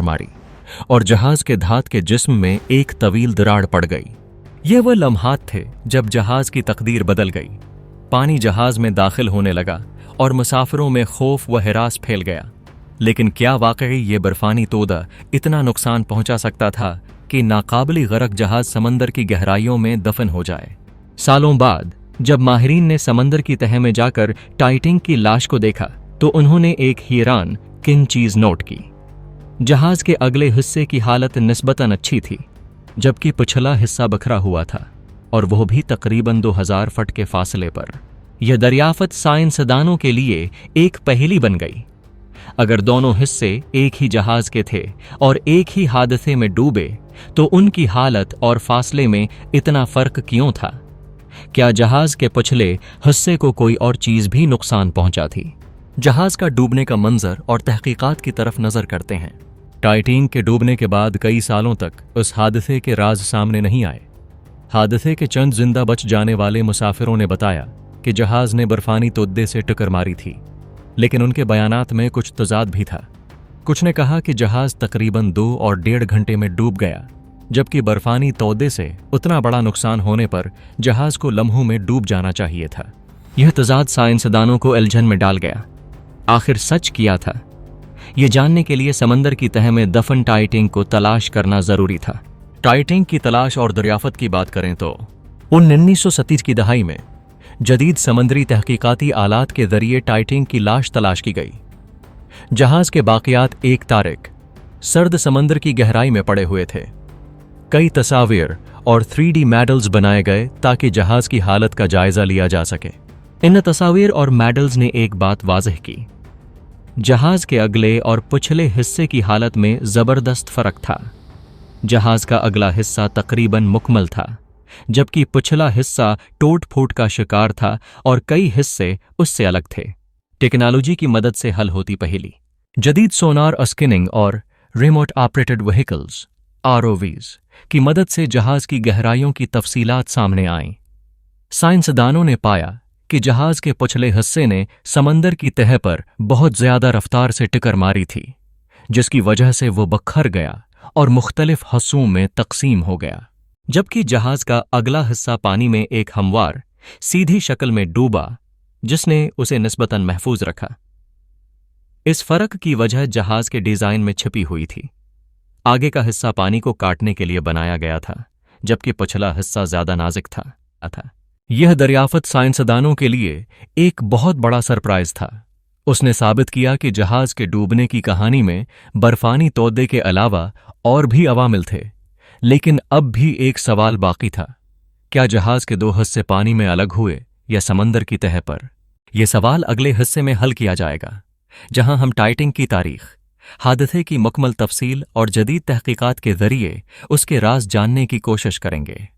मारी और जहाज के धात के जिस्म में एक तवील दरार पड़ गई। ये वह लम्हात थे जब जहाज की तकदीर बदल गई। पानी जहाज में दाखिल होने लगा और मुसाफिरों में खौफ व हिरास फैल गया। लेकिन क्या वाकई ये बर्फानी तोदा इतना नुकसान पहुंचा सकता था कि नाकाबिल गरक जहाज समंदर की गहराइयों में दफन हो जाए? सालों बाद जब माहिरीन ने समंदर की तह में जाकर टाइटैनिक की लाश को देखा तो उन्होंने एक हैरान किन चीज नोट की। जहाज के अगले हिस्से की हालत निस्बतन अच्छी थी, जबकि पिछला हिस्सा बखरा हुआ था, और वह भी तकरीबन 2000 फुट के फासले पर। यह दरियाफत साइंसदानों के लिए एक पहेली बन गई। अगर दोनों हिस्से एक ही जहाज के थे और एक ही हादसे में डूबे तो उनकी हालत और फासले में इतना फर्क क्यों था? क्या जहाज के पिछले हिस्से को कोई और चीज भी नुकसान पहुंचा थी? जहाज का डूबने का मंजर और तहकीकात की तरफ नजर करते हैं। टाइटैनिक के डूबने के बाद कई सालों तक उस हादसे के राज सामने नहीं आए। हादसे के चंद जिंदा बच जाने वाले मुसाफिरों ने बताया कि जहाज ने बर्फानी तोदे से टक्कर मारी थी, लेकिन उनके बयानात में कुछ तजाद भी था। कुछ ने कहा कि जहाज तकरीबन 2 और 1.5 घंटे में डूब गया, जबकि बर्फानी तोदे से उतना बड़ा नुकसान होने पर जहाज को लम्हों में डूब जाना चाहिए था। यह तजाद साइंसदानों को उलझन में डाल गया। आखिर सच क्या था? यह जानने के लिए समंदर की तह में दफन टाइटैनिक को तलाश करना जरूरी था। टाइटैनिक की तलाश और दरियाफत की बात करें तो 1930 की दहाई में जदीद समंदरी तहकीकाती आलात के जरिए टाइटैनिक की लाश तलाश की गई। जहाज के बाकियात एक तारिक सर्द समंदर की गहराई में पड़े हुए थे। कई तस्वीर और 3D मॉडल्स बनाए गए ताकि जहाज की हालत का जायजा लिया जा सके। इन तस्वीर और मॉडल्स ने एक बात वाज़ेह की, जहाज के अगले और पिछले हिस्से की हालत में जबरदस्त फर्क था। जहाज का अगला हिस्सा तकरीबन मुकम्मल था, जबकि पिछला हिस्सा टूट फूट का शिकार था और कई हिस्से उससे अलग थे। टेक्नोलॉजी की मदद से हल होती पहेली। जदीद सोनार स्कैनिंग और रिमोट ऑपरेटेड व्हीकल्स ROVs की मदद से जहाज की गहराइयों की तफसीलात सामने आईं। साइंसदानों ने पाया कि जहाज के पिछले हिस्से ने समंदर की तह पर बहुत ज्यादा रफ्तार से टक्कर मारी थी, जिसकी वजह से वो बखर गया और मुख्तलिफ हिस्सों में तकसीम हो गया, जबकि जहाज का अगला हिस्सा पानी में एक हमवार सीधी शक्ल में डूबा, जिसने उसे निस्बतन महफूज रखा। इस फर्क की वजह जहाज के डिजाइन में छिपी हुई थी। आगे का हिस्सा पानी को काटने के लिए बनाया गया था, जबकि पिछला हिस्सा ज्यादा नाजुक था। यह दरियाफत साइंसदानों के लिए एक बहुत बड़ा सरप्राइज था। उसने साबित किया कि जहाज के डूबने की कहानी में बर्फानी तोदे के अलावा और भी अवामिल थे। लेकिन अब भी एक सवाल बाकी था, क्या जहाज के 2 हिस्से पानी में अलग हुए या समंदर की तह पर? यह सवाल अगले हिस्से में हल किया जाएगा, जहां हम टाइटैनिक की तारीख, हादसे की मुकम्मल तफसील और जदीद तहकीकात के जरिए उसके राज जानने की कोशिश करेंगे।